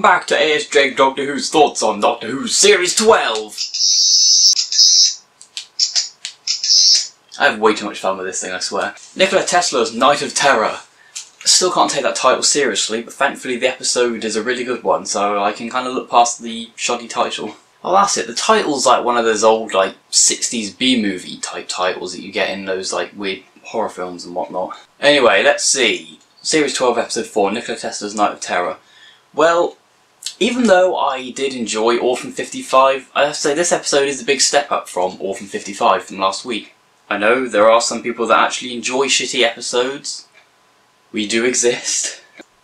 back to ASJ Doctor Who's Thoughts on Doctor Who Series 12! I have way too much fun with this thing, I swear. Nikola Tesla's Night of Terror. Still can't take that title seriously, but thankfully the episode is a really good one, so I can kind of look past the shoddy title. Oh, that's it. The title's like one of those old, like, 60s B-movie type titles that you get in those, like, weird horror films and whatnot. Anyway, let's see. Series 12, Episode 4, Nikola Tesla's Night of Terror. Well, even though I did enjoy Orphan 55, I have to say this episode is a big step up from Orphan 55 from last week. I know there are some people that actually enjoy shitty episodes. We do exist.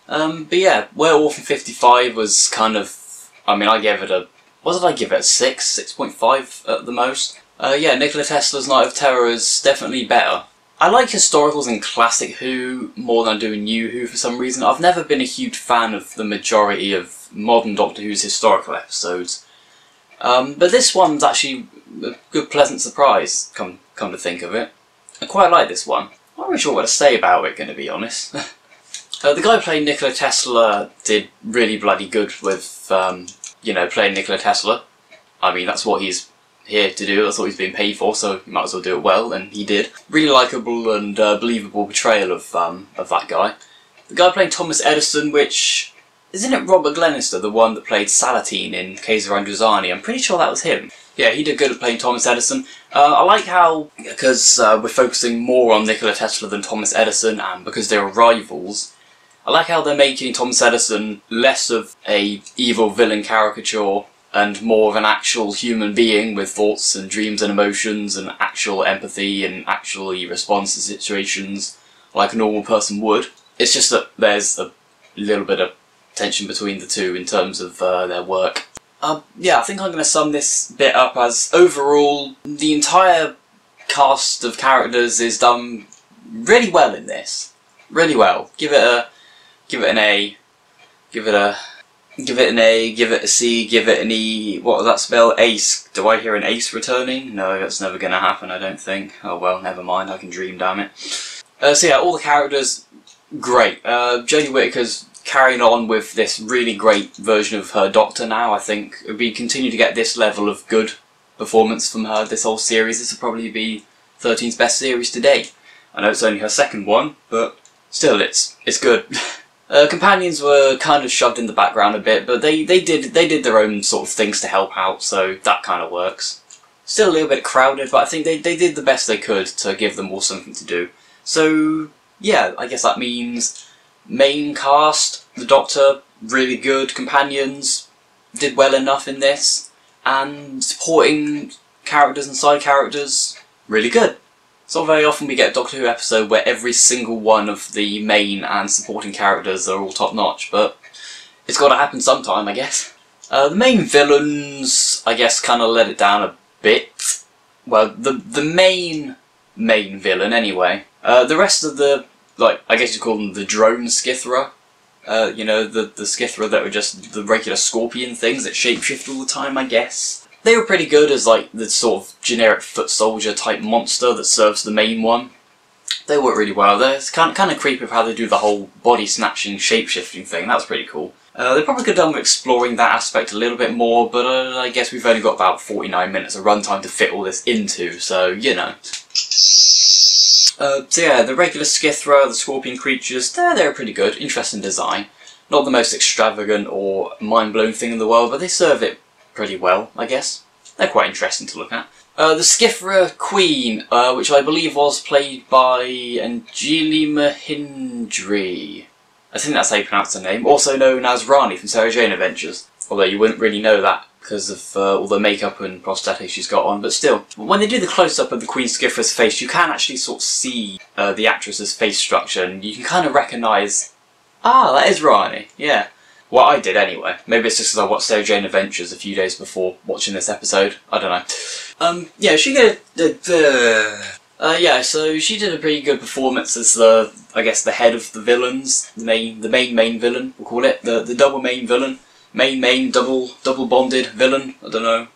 But yeah, where Orphan 55 was kind of... I mean, I gave it a... What did I give it? A 6? 6.5 at the most? Yeah, Nikola Tesla's Night of Terror is definitely better. I like historicals and classic Who more than I do New Who for some reason. I've never been a huge fan of the majority of modern Doctor Who's historical episodes. But this one's actually a good pleasant surprise, come to think of it. I quite like this one. I'm not really sure what to say about it, to be honest. The guy playing Nikola Tesla did really bloody good with, you know, playing Nikola Tesla. I mean, that's what he's here to do, that's what he's being paid for, so he might as well do it well, and he did. Really likeable and believable portrayal of that guy. The guy playing Thomas Edison, which... Isn't it Robert Glenister, the one that played Salatine in Kaiser Androzani? I'm pretty sure that was him. Yeah, he did good at playing Thomas Edison. I like how, because we're focusing more on Nikola Tesla than Thomas Edison, and because they're rivals, I like how they're making Thomas Edison less of a evil villain caricature and more of an actual human being with thoughts and dreams and emotions and actual empathy and actually responds to situations like a normal person would. It's just that there's a little bit of tension between the two in terms of their work. Yeah, I think I'm going to sum this bit up as overall the entire cast of characters is done really well in this. Really well. Give it an A, give it an A, give it a C, give it an E. What does that spell? Ace. Do I hear an ace returning? No, that's never going to happen, I don't think. Oh well, never mind, I can dream, damn it. So yeah, all the characters, great. Jodie Whittaker's carrying on with this really great version of her Doctor now. I think we continue to get this level of good performance from her this whole series. This will probably be 13's best series to date. I know it's only her second one, but still, it's good. Companions were kind of shoved in the background a bit, but they did their own sort of things to help out, so that kind of works. Still a little bit crowded, but I think they did the best they could to give them all something to do. So yeah, I guess that means main cast, the Doctor, really good. Companions did well enough in this, and supporting characters and side characters, really good. It's not very often we get a Doctor Who episode where every single one of the main and supporting characters are all top notch, but it's got to happen sometime, I guess. The main villains, I guess, kind of let it down a bit. Well, the main villain, anyway. The rest of the, like, I guess you call them the drone Skithra. You know, the Skithra that were just the regular scorpion things that shapeshift all the time, I guess. They were pretty good as, like, the sort of generic foot soldier type monster that serves the main one. They work really well. It's kind of creepy with how they do the whole body snatching shapeshifting thing. That was pretty cool. They probably could have done with exploring that aspect a little bit more, but I guess we've only got about 49 minutes of runtime to fit all this into, so, you know. So yeah, the regular Skithra, the scorpion creatures, they're pretty good. Interesting design. Not the most extravagant or mind-blowing thing in the world, but they serve it pretty well, I guess. They're quite interesting to look at. The Skithra Queen, which I believe was played by Anjali Mahindri. I think that's how you pronounce her name. Also known as Rani from Sarah Jane Adventures. Although you wouldn't really know that because of all the makeup and prosthetics she's got on, but still. When they do the close-up of the Queen Skithra's face, you can actually sort of see the actress's face structure, and you can kind of recognise, ah, that is Rani, yeah. Well, I did anyway. Maybe it's just because I watched Sarah Jane Adventures a few days before watching this episode. I don't know. Yeah, yeah, so she did a pretty good performance as the, I guess, the head of the villains. The main villain, we'll call it. The double main villain. Main double bonded villain. I don't know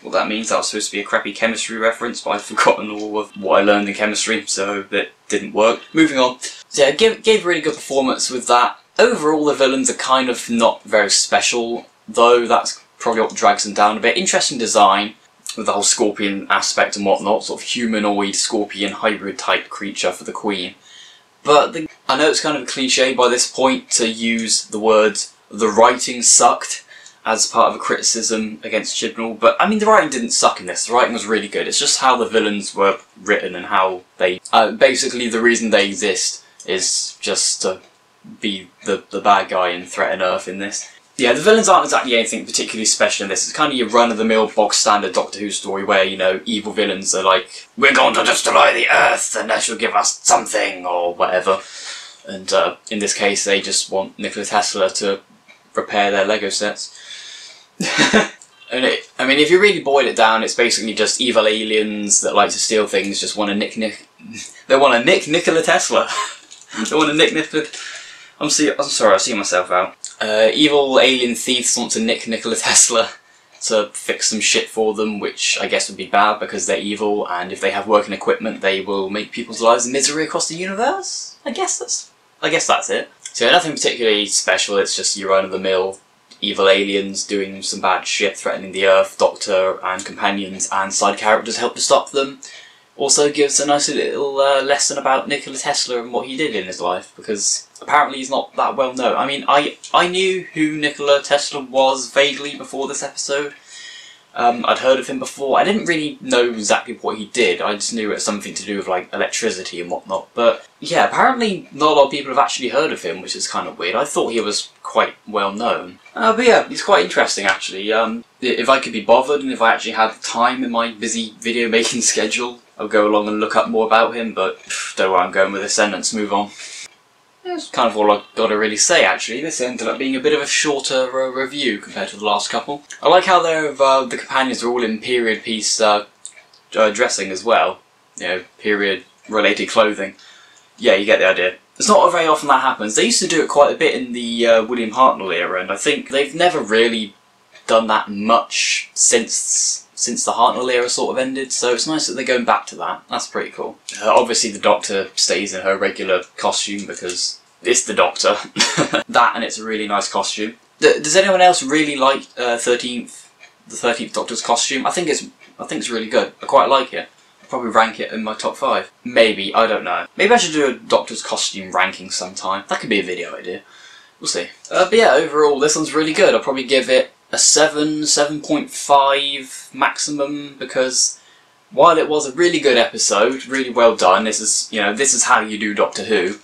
what that means. That was supposed to be a crappy chemistry reference, but I've forgotten all of what I learned in chemistry, so that didn't work. Moving on. So yeah, gave a really good performance with that. overall the villains are kind of not very special, though that's probably what drags them down a bit. Interesting design, with the whole scorpion aspect and whatnot, sort of humanoid scorpion hybrid type creature for the Queen. But I know it's kind of a cliche by this point to use the words "the writing sucked" as part of a criticism against Chibnall, but I mean the writing didn't suck in this, the writing was really good. It's just how the villains were written and how they... basically the reason they exist is just to be the bad guy and threaten Earth in this. Yeah, the villains aren't exactly anything particularly special in this. It's kind of your run-of-the-mill, bog-standard Doctor Who story where, you know, evil villains are like, "We're going to destroy the Earth and that shall give us something," or whatever. And in this case, they just want Nikola Tesla to repair their Lego sets. And I mean, if you really boil it down, it's basically just evil aliens that like to steal things, just want to nick Nikola Tesla. They want to nick Nikola... I'm sorry, I see myself out. Evil alien thieves want to nick Nikola Tesla to fix some shit for them, which I guess would be bad because they're evil, and if they have working equipment, they will make people's lives a misery across the universe. I guess that's it. So nothing particularly special. It's just your run-of-the-mill evil aliens doing some bad shit, threatening the Earth. Doctor and companions and side characters help to stop them. Also gives a nice little lesson about Nikola Tesla and what he did in his life, because apparently he's not that well known. I mean, I knew who Nikola Tesla was vaguely before this episode. I'd heard of him before. I didn't really know exactly what he did. I just knew it was something to do with like electricity and whatnot. But yeah, apparently not a lot of people have actually heard of him, which is kind of weird. I thought he was quite well known. But yeah, he's quite interesting actually. If I could be bothered and if I actually had time in my busy video making schedule, I'll go along and look up more about him, but don't know where I'm going with this sentence, move on. That's kind of all I've got to really say actually. This ended up being a bit of a shorter review compared to the last couple. I like how the companions are all in period piece dressing as well. You know, period related clothing. Yeah, you get the idea. It's not very often that happens. They used to do it quite a bit in the William Hartnell era, and I think they've never really done that much since the Hartnell era sort of ended, so it's nice that they're going back to that. That's pretty cool. Obviously the Doctor stays in her regular costume because it's the Doctor. That, and it's a really nice costume. Does anyone else really like the 13th Doctor's costume? I think it's really good. I quite like it. I'll probably rank it in my top 5. Maybe, I don't know. Maybe I should do a Doctor's costume ranking sometime. That could be a video idea. We'll see. But yeah, overall this one's really good. I'll probably give it a 7.5 maximum, because while it was a really good episode, really well done, this is how you do Doctor Who,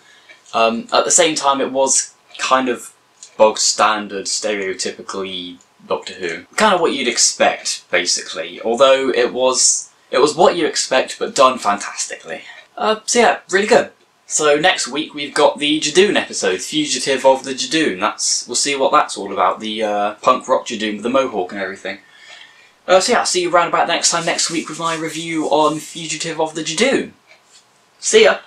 at the same time it was kind of bog standard, stereotypically Doctor Who. Kind of what you'd expect, basically, although it was what you expect, but done fantastically. So yeah, really good. So next week we've got the Judoon episode, Fugitive of the Judoon. We'll see what that's all about, the punk rock Judoon with the mohawk and everything. So yeah, I'll see you around about next week with my review on Fugitive of the Judoon. See ya!